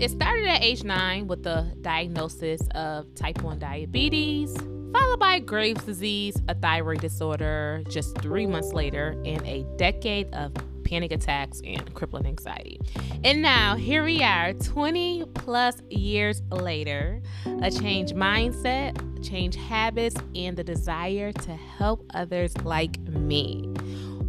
It started at age 9 with the diagnosis of type 1 diabetes, followed by Graves' disease, a thyroid disorder just 3 months later, and a decade of panic attacks and crippling anxiety. And now here we are 20 plus years later, a changed mindset, changed habits, and the desire to help others like me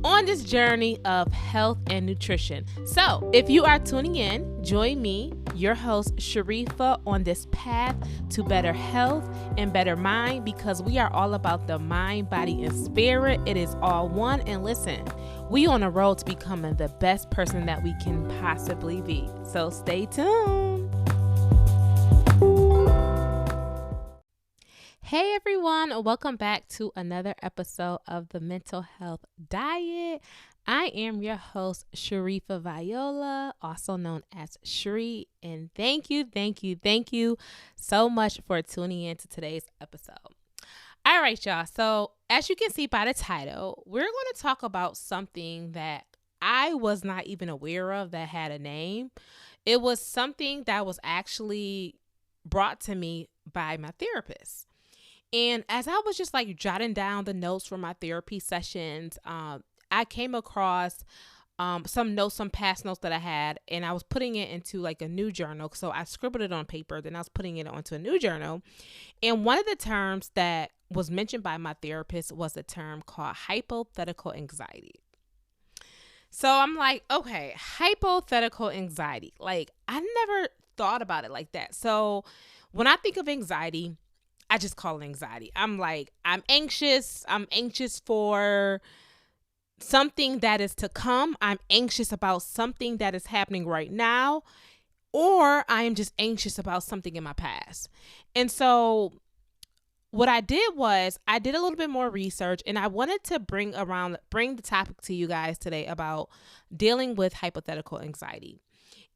on this journey of health and nutrition. So if you are tuning in, join me, your host Sharifa, on this path to better health and better mind, because we are all about the mind, body, and spirit. It is all one. And listen, we on a road to becoming the best person that we can possibly be. So stay tuned. Hey everyone, welcome back to another episode of the Mental Health Diet. I am your host, Sharifa Viola, also known as Shri, and thank you so much for tuning in to today's episode. All right, y'all. So as you can see by the title, we're going to talk about something that I was not even aware of that had a name. It was something that was actually brought to me by my therapist. And as I was just like jotting down the notes for my therapy sessions, I came across some notes, some past notes that I had, and I was putting it into like a new journal. So I scribbled it on paper, then I was putting it onto a new journal. And one of the terms that was mentioned by my therapist was a term called hypothetical anxiety. So I'm like, okay, hypothetical anxiety. Like, I never thought about it like that. So when I think of anxiety, I just call it anxiety. I'm like, I'm anxious. I'm anxious for something that is to come. I'm anxious about something that is happening right now, or I am just anxious about something in my past. And so what I did was I did a little bit more research, and I wanted to bring the topic to you guys today about dealing with hypothetical anxiety.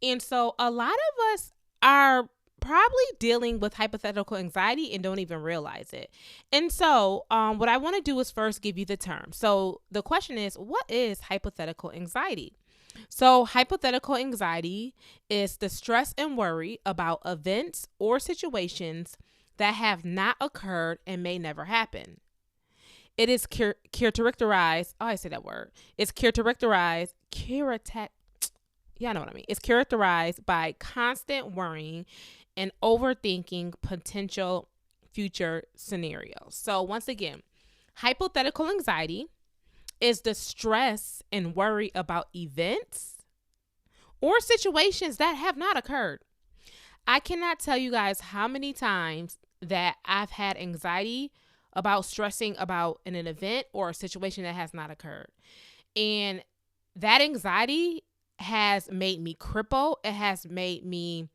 And so a lot of us are probably dealing with hypothetical anxiety and don't even realize it. And so what I want to do is first give you the term. So the question is, what is hypothetical anxiety? So hypothetical anxiety is the stress and worry about events or situations that have not occurred and may never happen. It is characterized, oh, I say that word. It's characterized, y'all know what I mean. It's characterized by constant worrying and overthinking potential future scenarios. So once again, hypothetical anxiety is the stress and worry about events or situations that have not occurred. I cannot tell you guys how many times that I've had anxiety about stressing about an event or a situation that has not occurred. And that anxiety has made me cripple. It has made me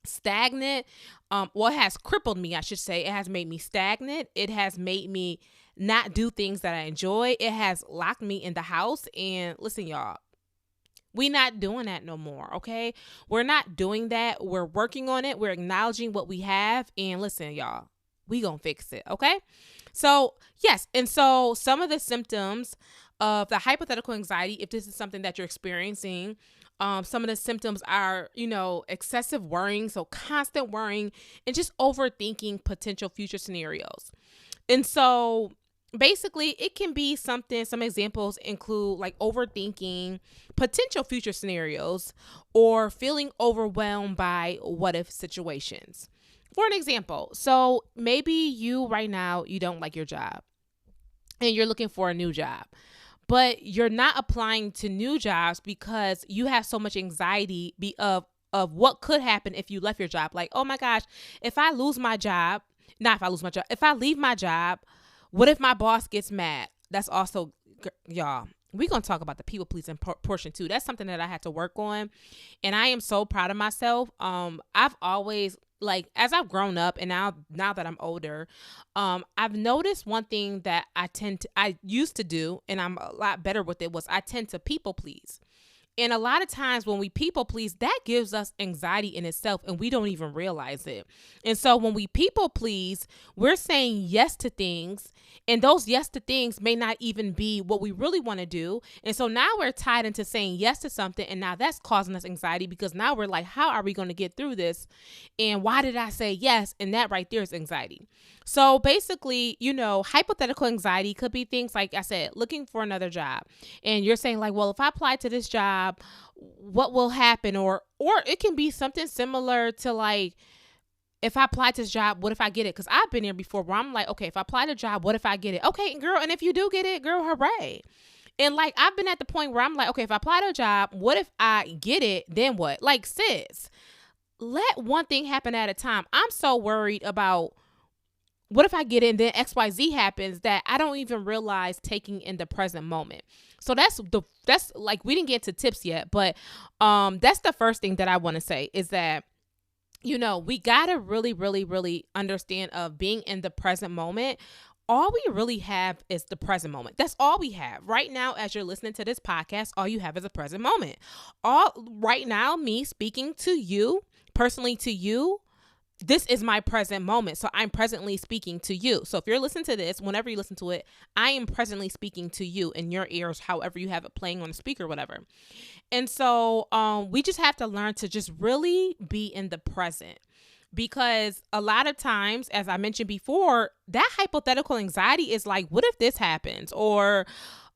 stagnant. It has crippled me, I should say. It has made me stagnant. It has made me not do things that I enjoy. It has locked me in the house. And listen, y'all, we not doing that no more, okay? We're not doing that. We're working on it. We're acknowledging what we have. And listen, y'all, we gonna fix it, okay? So, yes. And so some of the symptoms of the hypothetical anxiety, if this is something that you're experiencing, some of the symptoms are, excessive worrying, so constant worrying and just overthinking potential future scenarios. And so basically it can be some examples include like overthinking potential future scenarios or feeling overwhelmed by what if situations. For an example, so maybe you right now, you don't like your job and you're looking for a new job, but you're not applying to new jobs because you have so much anxiety of what could happen if you left your job. Like, oh my gosh, if I leave my job, what if my boss gets mad? That's also, y'all, we're going to talk about the people pleasing portion too. That's something that I had to work on. And I am so proud of myself. I've always, like, as I've grown up and now that I'm older, I've noticed one thing that I used to do, and I'm a lot better with it, was I tend to people please. And a lot of times when we people please, that gives us anxiety in itself and we don't even realize it. And so when we people please, we're saying yes to things, and those yes to things may not even be what we really want to do. And so now we're tied into saying yes to something, and now that's causing us anxiety because now we're like, how are we going to get through this? And why did I say yes? And that right there is anxiety. So basically, hypothetical anxiety could be things like I said, looking for another job. And you're saying like, well, if I apply to this job, what will happen? Or it can be something similar to like, if I apply to this job, what if I get it? Because I've been there before where I'm like, okay, if I apply to a job, what if I get it? Okay, girl, and if you do get it, girl, hooray. And like, I've been at the point where I'm like, okay, if I apply to a job, what if I get it? Then what? Like, sis, let one thing happen at a time. I'm so worried about what if I get it and then XYZ happens that I don't even realize taking in the present moment. So that's like, we didn't get to tips yet, but that's the first thing that I want to say is that, we got to really, really, really understand of being in the present moment. All we really have is the present moment. That's all we have right now. As you're listening to this podcast, all you have is a present moment. All right now, me speaking to you, personally to you, this is my present moment. So I'm presently speaking to you. So if you're listening to this, whenever you listen to it, I am presently speaking to you in your ears, however you have it playing on the speaker, whatever. And so we just have to learn to just really be in the present. Because a lot of times, as I mentioned before, that hypothetical anxiety is like, what if this happens? Or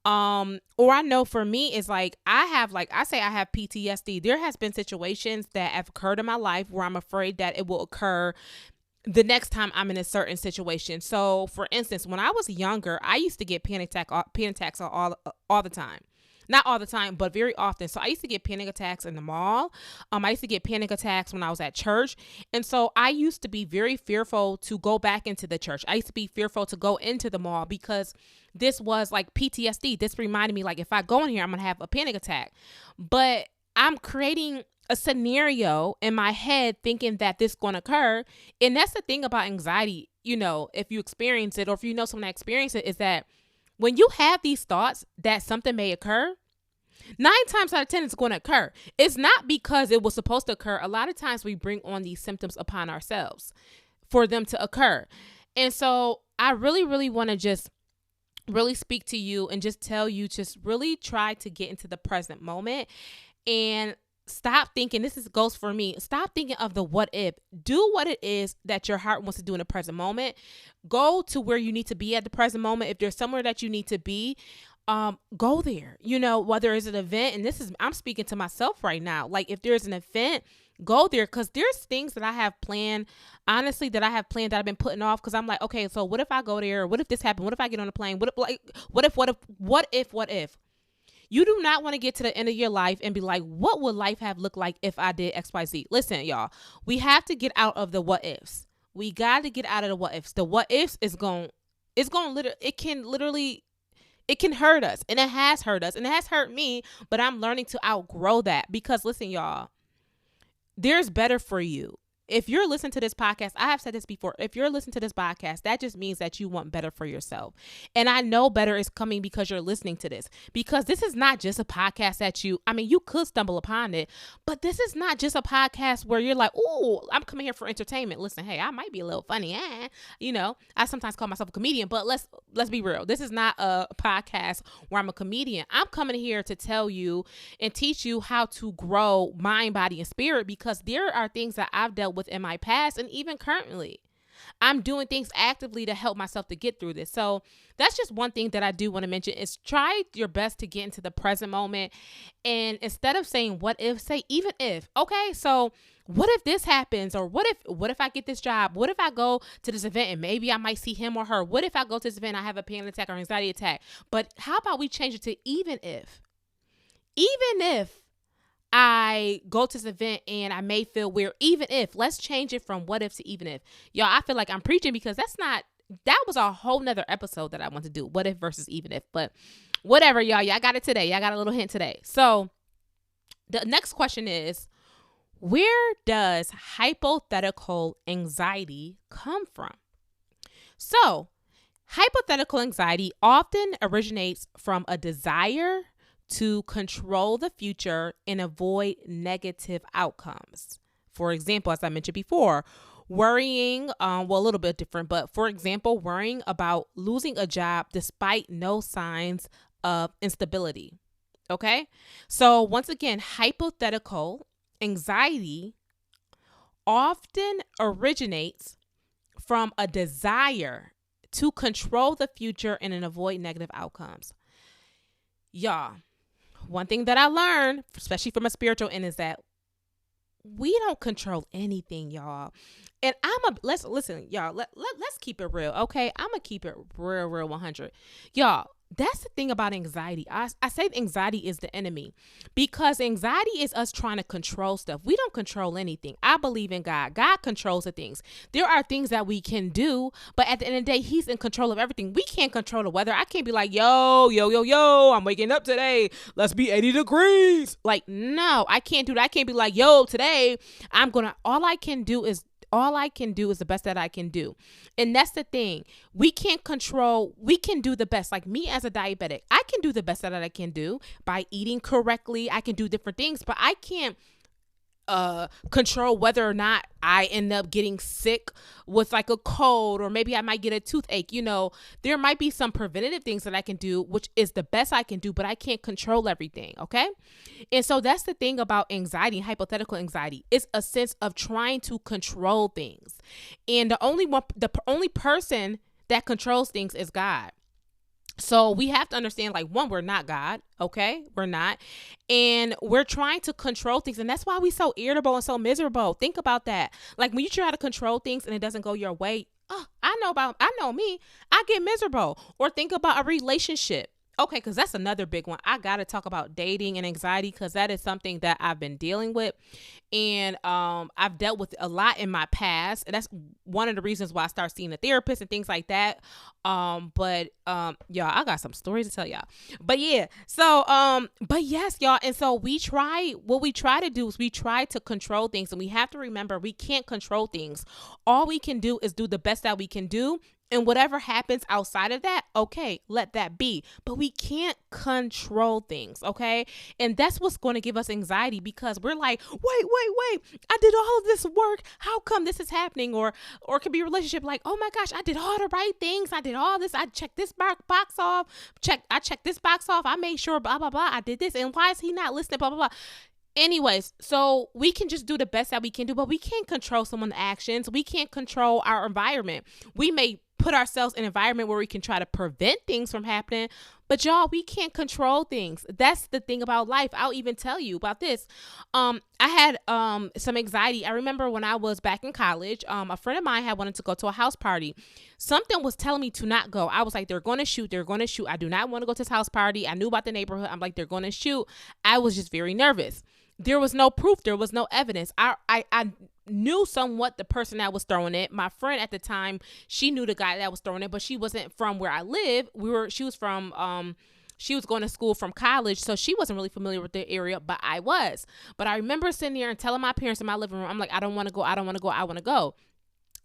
I know for me, it's like, I have PTSD. There has been situations that have occurred in my life where I'm afraid that it will occur the next time I'm in a certain situation. So for instance, when I was younger, I used to get panic attacks all the time. Not all the time, but very often. So I used to get panic attacks in the mall. I used to get panic attacks when I was at church. And so I used to be very fearful to go back into the church. I used to be fearful to go into the mall because this was like PTSD. This reminded me like, if I go in here, I'm going to have a panic attack. But I'm creating a scenario in my head thinking that this is going to occur. And that's the thing about anxiety, if you experience it or if you know someone that experienced it, is that when you have these thoughts that something may occur, 9 times out of 10, it's going to occur. It's not because it was supposed to occur. A lot of times we bring on these symptoms upon ourselves for them to occur. And so I really, really want to just really speak to you and just tell you, just really try to get into the present moment and stop thinking, goes for me. Stop thinking of the what if. Do what it is that your heart wants to do in the present moment. Go to where you need to be at the present moment. If there's somewhere that you need to be, go there, whether it's an event. And I'm speaking to myself right now. Like if there's an event, go there. Cause there's things that I have planned, honestly, that I've been putting off. Cause I'm like, okay, so what if I go there? What if this happened? What if I get on a plane? What if? You do not want to get to the end of your life and be like, what would life have looked like if I did XYZ? Listen, y'all, we have to get out of the what ifs. We got to get out of the what ifs. The what ifs it can hurt us, and it has hurt us, and it has hurt me, but I'm learning to outgrow that because listen, y'all, there's better for you. If you're listening to this podcast, I have said this before, if you're listening to this podcast, that just means that you want better for yourself. And I know better is coming because you're listening to this, because this is not just a podcast that you could stumble upon it, but this is not just a podcast where you're like, oh, I'm coming here for entertainment. Listen, hey, I might be a little funny. I sometimes call myself a comedian, but let's be real. This is not a podcast where I'm a comedian. I'm coming here to tell you and teach you how to grow mind, body, and spirit, because there are things that I've dealt with in my past and even currently. I'm doing things actively to help myself to get through this. So that's just one thing that I do want to mention is try your best to get into the present moment. And instead of saying what if, say even if. Okay, so what if this happens? Or what if I get this job? What if I go to this event and maybe I might see him or her? What if I go to this event and I have a panic attack or anxiety attack? But how about we change it to even if? Even if I go to this event and I may feel weird, even if, let's change it from what if to even if. Y'all, I feel like I'm preaching because that was a whole nother episode that I want to do. What if versus even if, but whatever, y'all got it today. Y'all got a little hint today. So the next question is, where does hypothetical anxiety come from? So hypothetical anxiety often originates from a desire to control the future and avoid negative outcomes. For example, as I mentioned before, worrying, a little bit different, but for example, worrying about losing a job despite no signs of instability. Okay. So once again, hypothetical anxiety often originates from a desire to control the future and avoid negative outcomes. Y'all, one thing that I learned, especially from a spiritual end, is that we don't control anything, y'all. And let's listen, y'all. Let's keep it real, okay? I'm gonna keep it real 100, y'all. That's the thing about anxiety. I say anxiety is the enemy because anxiety is us trying to control stuff. We don't control anything. I believe in God. God controls the things. There are things that we can do, but at the end of the day, He's in control of everything. We can't control the weather. I can't be like, yo, I'm waking up today. Let's be 80 degrees. Like, no, I can't do that. I can't be like, yo, today all I can do is the best that I can do. And that's the thing. We can do the best. Like me as a diabetic, I can do the best that I can do by eating correctly. I can do different things, but I can't control whether or not I end up getting sick with like a cold, or maybe I might get a toothache. There might be some preventative things that I can do, which is the best I can do, but I can't control everything. Okay. And so that's the thing about anxiety, hypothetical anxiety. It's a sense of trying to control things. And the only person that controls things is God. So we have to understand, like, one, we're not God, okay? We're not. And we're trying to control things. And that's why we're so irritable and so miserable. Think about that. Like, when you try to control things and it doesn't go your way, I know me, I get miserable. Or think about a relationship. Okay, because that's another big one. I got to talk about dating and anxiety because that is something that I've been dealing with. And I've dealt with a lot in my past. And that's one of the reasons why I started seeing a therapist and things like that. But y'all, I got some stories to tell y'all. But yeah, so but yes, y'all. And so what we try to do is we try to control things. And we have to remember we can't control things. All we can do is do the best that we can do. And whatever happens outside of that, okay, let that be. But we can't control things, okay? And that's what's going to give us anxiety because we're like, wait. I did all of this work. How come this is happening? Or it could be a relationship like, oh my gosh, I did all the right things. I did all this. I checked this box off. I checked this box off. I made sure, blah, blah, blah. I did this. And why is he not listening? Blah, blah, blah. Anyways, so we can just do the best that we can do, but we can't control someone's actions. We can't control our environment. We may put ourselves in an environment where we can try to prevent things from happening, but y'all, we can't control things. That's the thing about life. I'll even tell you about this. I had some anxiety. I remember when I was back in college, a friend of mine had wanted to go to a house party. Something was telling me to not go. I was like, they're going to shoot. I do not want to go to this house party. I knew about the neighborhood. I'm like, they're going to shoot. I was just very nervous. There was no proof. There was no evidence. I knew somewhat the person that was throwing it. My friend at the time, she knew the guy that was throwing it, but she wasn't from where I live. She was going to school from college, so she wasn't really familiar with the area, but I was. But I remember sitting there and telling my parents in my living room, I'm like, I don't want to go. I want to go.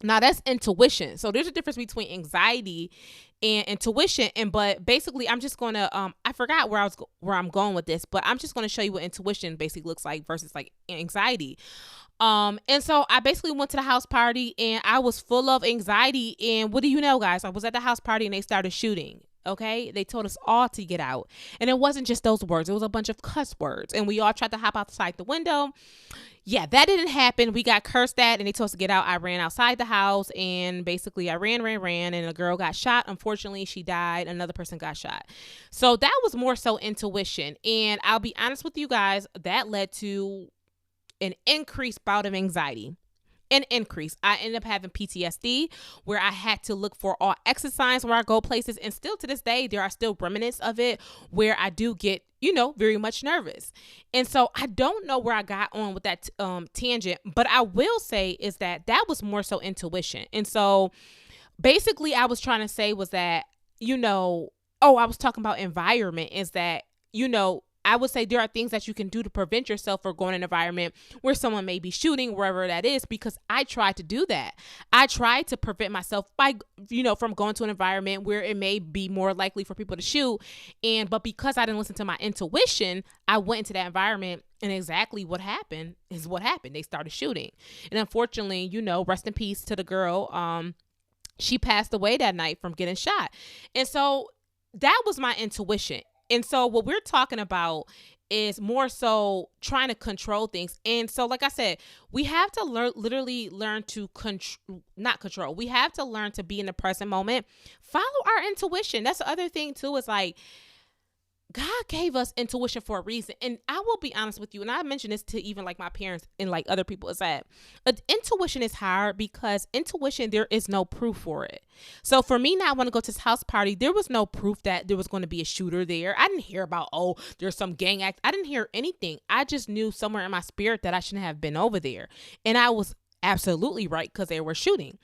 Now that's intuition. So there's a difference between anxiety and intuition. But basically I'm just going to, I forgot where I'm going with this, but I'm just going to show you what intuition basically looks like versus like anxiety. And so I basically went to the house party and I was full of anxiety. And what do you know, guys? I was at the house party and they started shooting. Okay. They told us all to get out. And it wasn't just those words. It was a bunch of cuss words. And we all tried to hop outside the window. Yeah, that didn't happen. We got cursed at and they told us to get out. I ran outside the house and basically I ran and a girl got shot. Unfortunately, she died. Another person got shot. So that was more so intuition. And I'll be honest with you guys, that led to an increased bout of anxiety. I ended up having PTSD where I had to look for all exit signs where I go places. And still to this day, there are still remnants of it where I do get, very much nervous. And so I don't know where I got on with that tangent, but I will say is that was more so intuition. And so basically I was trying to say was that, I was talking about environment is that, I would say there are things that you can do to prevent yourself from going in an environment where someone may be shooting, wherever that is, because I tried to do that. I tried to prevent myself by, from going to an environment where it may be more likely for people to shoot. But because I didn't listen to my intuition, I went into that environment, and exactly what happened is what happened. They started shooting. And unfortunately, rest in peace to the girl. She passed away that night from getting shot. And so that was my intuition. And so what we're talking about is more so trying to control things. And so, like I said, we have to learn to not control. We have to learn to be in the present moment. Follow our intuition. That's the other thing too, is like, God gave us intuition for a reason. And I will be honest with you, and I mentioned this to even like my parents and like other people, is that intuition is hard because intuition, there is no proof for it. So for me now, I want to go to this house party. There was no proof that there was going to be a shooter there. I didn't hear about, there's some gang act. I didn't hear anything. I just knew somewhere in my spirit that I shouldn't have been over there. And I was absolutely right because they were shooting.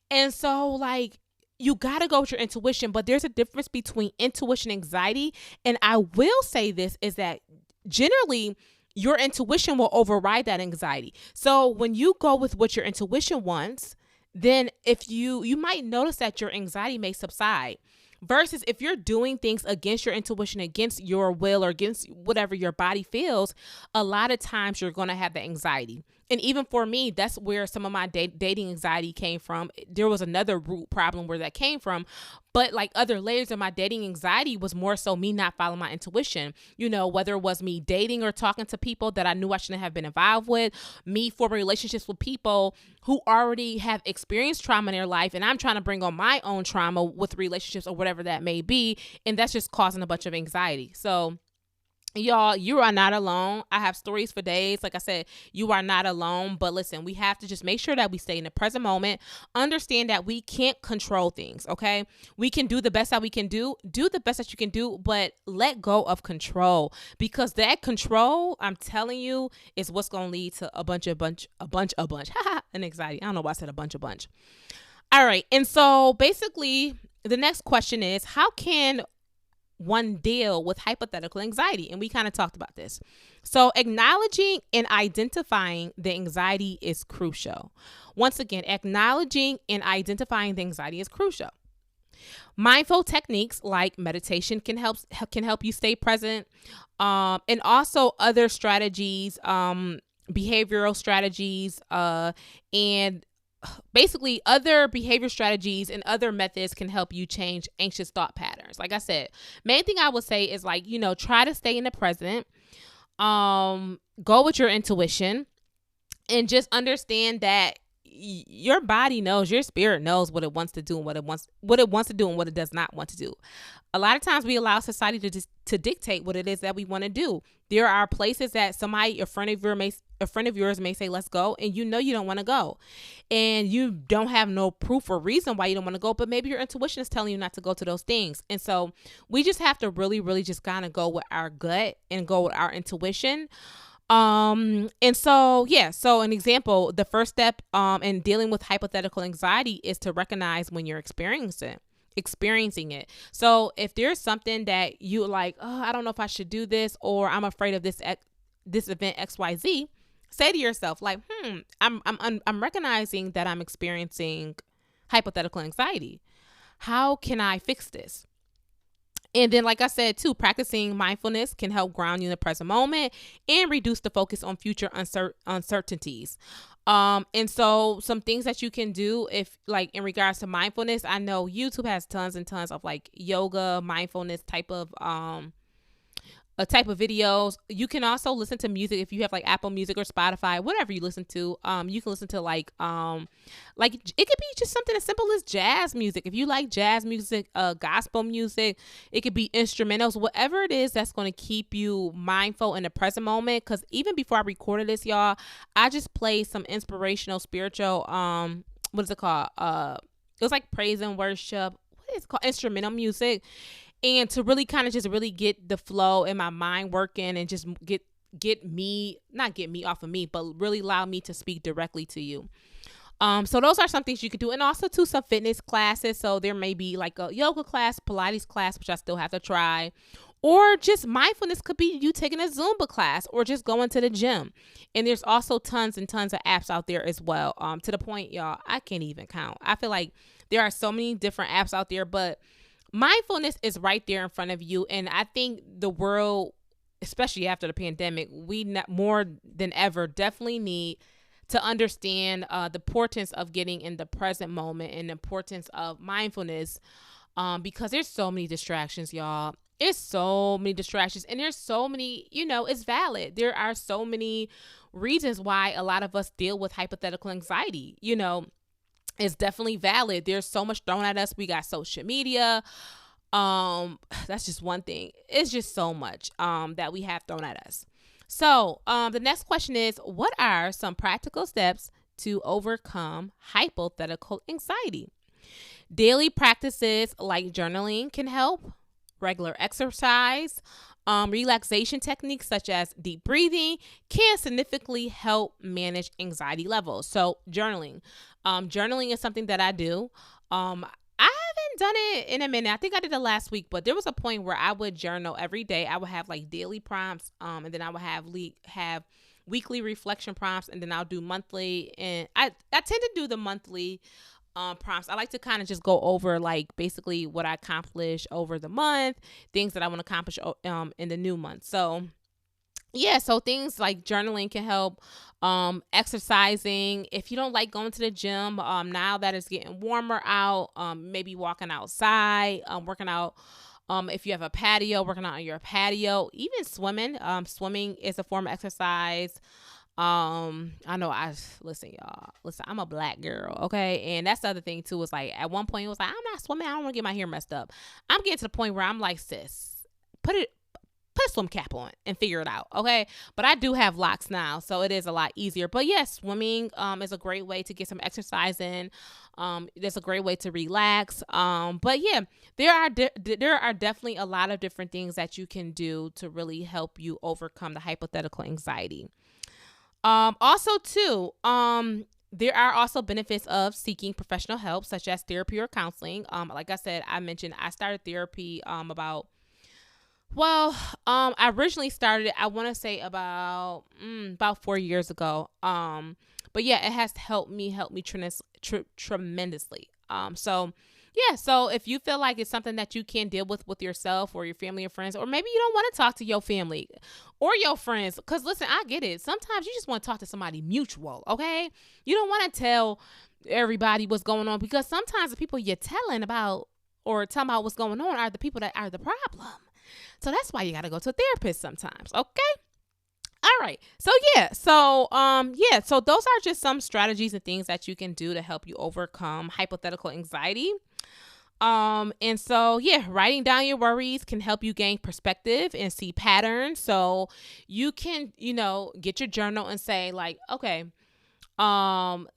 And so like, you got to go with your intuition, but there's a difference between intuition and anxiety. And I will say this is that generally your intuition will override that anxiety. So when you go with what your intuition wants, then if you might notice that your anxiety may subside. Versus if you're doing things against your intuition, against your will, or against whatever your body feels, a lot of times you're going to have the anxiety. And even for me, that's where some of my dating anxiety came from. There was another root problem where that came from. But like other layers of my dating anxiety was more so me not following my intuition, whether it was me dating or talking to people that I knew I shouldn't have been involved with, me forming relationships with people who already have experienced trauma in their life. And I'm trying to bring on my own trauma with relationships or whatever that may be. And that's just causing a bunch of anxiety. So y'all, you are not alone. I have stories for days. Like I said, you are not alone. But listen, we have to just make sure that we stay in the present moment. Understand that we can't control things, okay? We can do the best that we can do the best that you can do, but let go of control, because that control, I'm telling you, is what's going to lead to a bunch, and anxiety. I don't know why I said a bunch. All right. And so basically the next question is, how can one deal with hypothetical anxiety? And we kind of talked about this. So acknowledging and identifying the anxiety is crucial. Once again, acknowledging and identifying the anxiety is crucial. Mindful techniques like meditation can help you stay present, and also other strategies, behavioral strategies, and basically other behavior strategies and other methods can help you change anxious thought patterns. Like I said, main thing I would say is like, try to stay in the present, go with your intuition, and just understand that your body knows, your spirit knows what it wants to do and what it wants to do and what it does not want to do. A lot of times we allow society to dictate what it is that we want to do. There are places that somebody, a friend of yours may say, let's go, and you don't want to go. And you don't have no proof or reason why you don't want to go, but maybe your intuition is telling you not to go to those things. And so we just have to really, really just kind of go with our gut and go with our intuition. And so an example, the first step in dealing with hypothetical anxiety is to recognize when you're experiencing it. So if there's something that you like, I don't know if I should do this, or I'm afraid of this event XYZ, say to yourself like, I'm recognizing that I'm experiencing hypothetical anxiety. How can I fix this? And then, like I said, too, practicing mindfulness can help ground you in the present moment and reduce the focus on future uncertainties. And so some things that you can do if like in regards to mindfulness, I know YouTube has tons and tons of like yoga, mindfulness type of videos. You can also listen to music if you have like Apple Music or Spotify, whatever you listen to. You can listen to like it could be just something as simple as jazz music. If you like jazz music, gospel music, it could be instrumentals, whatever it is that's going to keep you mindful in the present moment. Because even before I recorded this, y'all, I just played some inspirational, spiritual, what is it called? It was like praise and worship. What is it called? Instrumental music. And to really kind of just really get the flow in my mind working and just not get me off of me, but really allow me to speak directly to you. So those are some things you could do. And also too, some fitness classes. So there may be like a yoga class, Pilates class, which I still have to try, Or just mindfulness could be you taking a Zumba class or just going to the gym. And there's also tons and tons of apps out there as well. To the point, y'all, I can't even count. I feel like there are so many different apps out there, but mindfulness is right there in front of you. And I think the world, especially after the pandemic, we more than ever definitely need to understand the importance of getting in the present moment and the importance of mindfulness, because there's so many distractions, y'all. There's so many distractions, and there's so many, it's valid. There are so many reasons why a lot of us deal with hypothetical anxiety. It's definitely valid. There's so much thrown at us. We got social media. That's just one thing. It's just so much that we have thrown at us. So the next question is, what are some practical steps to overcome hypothetical anxiety? Daily practices like journaling can help. Regular exercise, relaxation techniques such as deep breathing can significantly help manage anxiety levels. So journaling. Journaling is something that I do. I haven't done it in a minute. I think I did it last week, but there was a point where I would journal every day. I would have like daily prompts, and then I would have weekly reflection prompts, and then I'll do monthly. And I tend to do the monthly prompts. I like to kind of just go over like basically what I accomplished over the month, things that I want to accomplish in the new month. So yeah, so things like journaling can help. Exercising, if you don't like going to the gym, now that it's getting warmer out, maybe walking outside, working out. If you have a patio, working out on your patio, even swimming. Swimming is a form of exercise. I know listen, y'all. Listen, I'm a black girl, okay? And that's the other thing too, is like at one point it was like, I'm not swimming, I don't want to get my hair messed up. I'm getting to the point where I'm like, sis, put a swim cap on and figure it out, okay? But I do have locks now, so it is a lot easier. But yes, swimming is a great way to get some exercise in. There's a great way to relax. But yeah, there are definitely a lot of different things that you can do to really help you overcome the hypothetical anxiety. Also too, there are also benefits of seeking professional help, such as therapy or counseling. Like I said, I mentioned I started therapy I originally started it, I want to say about 4 years ago. But yeah, it has helped me tremendously. So if you feel like it's something that you can deal with yourself or your family or friends, or maybe you don't want to talk to your family or your friends, because listen, I get it. Sometimes you just want to talk to somebody mutual, okay? You don't want to tell everybody what's going on, because sometimes the people you're telling about or talking about what's going on are the people that are the problem. So that's why you got to go to a therapist sometimes, okay? All right. So those are just some strategies and things that you can do to help you overcome hypothetical anxiety. Writing down your worries can help you gain perspective and see patterns. So you can, get your journal and say like, okay,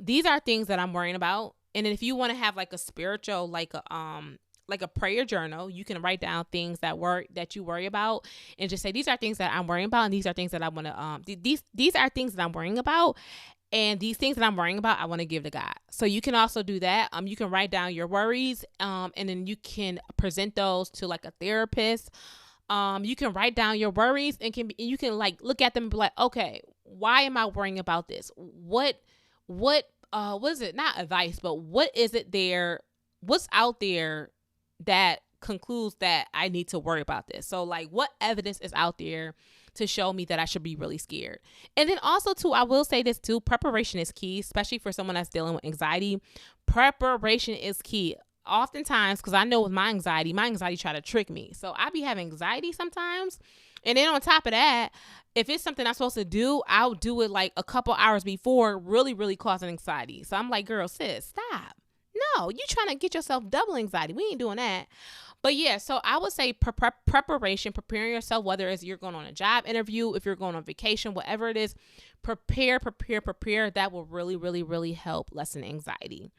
these are things that I'm worrying about. And then if you want to have like a spiritual, like a prayer journal, you can write down things that you worry about and just say, these are things that I'm worrying about. And these are things that I want to, these are things that I'm worrying about. And these things that I'm worrying about, I want to give to God. So you can also do that. You can write down your worries, and then you can present those to like a therapist. You can write down your worries and you can like look at them and be like, okay, why am I worrying about this? What is it? Not advice, but what is it there? What's out there that concludes that I need to worry about this? So like, what evidence is out there to show me that I should be really scared? And then also too, I will say this too, preparation is key, especially for someone that's dealing with anxiety. Preparation is key. Oftentimes, because I know with my anxiety try to trick me. So I be having anxiety sometimes. And then on top of that, if it's something I'm supposed to do, I'll do it like a couple hours before, really, really causing anxiety. So I'm like, girl, sis, stop. No, you trying to get yourself double anxiety. We ain't doing that. But yeah, so I would say preparation, preparing yourself, whether it's you're going on a job interview, if you're going on vacation, whatever it is, prepare. That will really, really, really help lessen anxiety.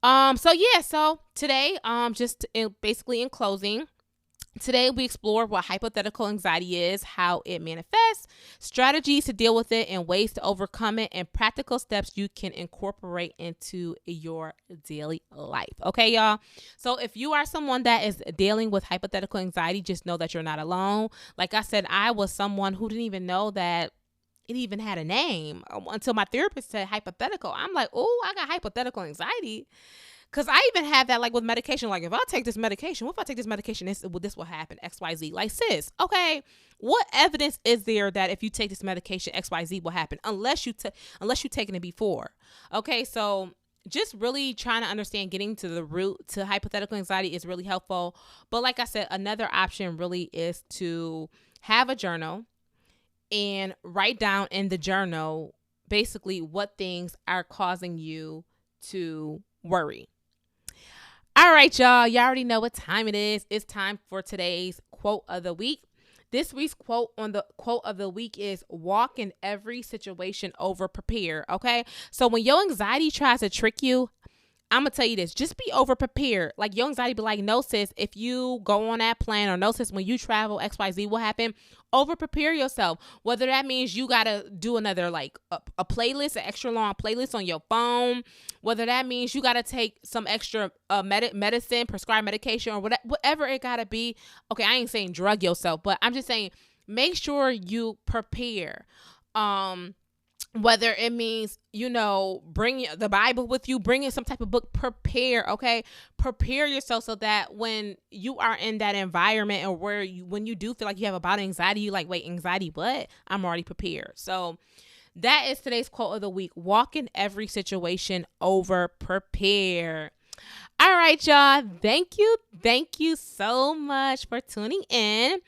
So today, basically in closing, Today, we explore what hypothetical anxiety is, how it manifests, strategies to deal with it, and ways to overcome it, and practical steps you can incorporate into your daily life. Okay, y'all? So, if you are someone that is dealing with hypothetical anxiety, just know that you're not alone. Like I said, I was someone who didn't even know that it even had a name until my therapist said hypothetical. I'm like, oh, I got hypothetical anxiety. Because I even had that, like, with medication. Like, if I take this medication, what if I take this medication, this will happen, XYZ. Like, sis, okay, what evidence is there that if you take this medication, XYZ will happen? Unless you've taken it before. Okay, so just really trying to understand, getting to the root to hypothetical anxiety is really helpful. But like I said, another option really is to have a journal and write down in the journal basically what things are causing you to worry. All right, y'all. Y'all already know what time it is. It's time for today's quote of the week. This week's quote of the week is walk in every situation over prepare. Okay. So when your anxiety tries to trick you, I'm going to tell you this, just be over prepared. Like, your anxiety be like, no, sis, if you go on that plane, or no, sis, when you travel, XYZ will happen. Over prepare yourself. Whether that means you got to do another, like a playlist, an extra long playlist on your phone. Whether that means you got to take some extra medicine, prescribed medication, or whatever it got to be. Okay, I ain't saying drug yourself, but I'm just saying make sure you prepare. Whether it means, bring the Bible with you, bring in some type of book, prepare, okay? Prepare yourself so that when you are in that environment, or when you do feel like you have a bout of anxiety, you like, wait, anxiety, what? I'm already prepared. So that is today's quote of the week. Walk in every situation over prepare. All right, y'all. Thank you so much for tuning in.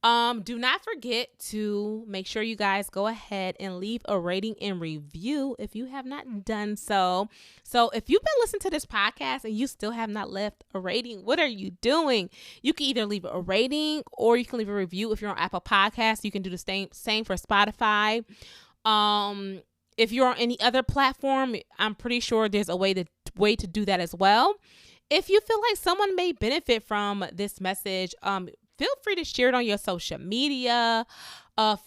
Do not forget to make sure you guys go ahead and leave a rating and review if you have not done so. So if you've been listening to this podcast and you still have not left a rating, what are you doing? You can either leave a rating or you can leave a review. If you're on Apple Podcasts, you can do the same for Spotify. If you're on any other platform, I'm pretty sure there's a way to do that as well. If you feel like someone may benefit from this message, feel free to share it on your social media.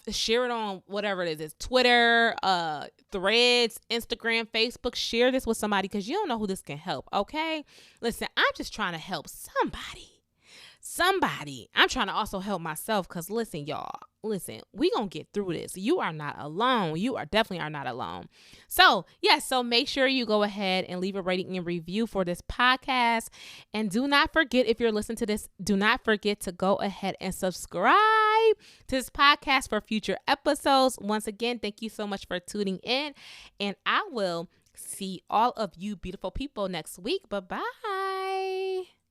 Share it on whatever it is. It's Twitter, Threads, Instagram, Facebook. Share this with somebody, because you don't know who this can help, okay? Listen, I'm just trying to help somebody. I'm trying to also help myself, because listen, y'all. Listen, we gonna get through this. You are not alone. You are definitely not alone. So, so make sure you go ahead and leave a rating and review for this podcast. And do not forget, if you're listening to this, do not forget to go ahead and subscribe to this podcast for future episodes. Once again, thank you so much for tuning in. And I will see all of you beautiful people next week. Bye-bye.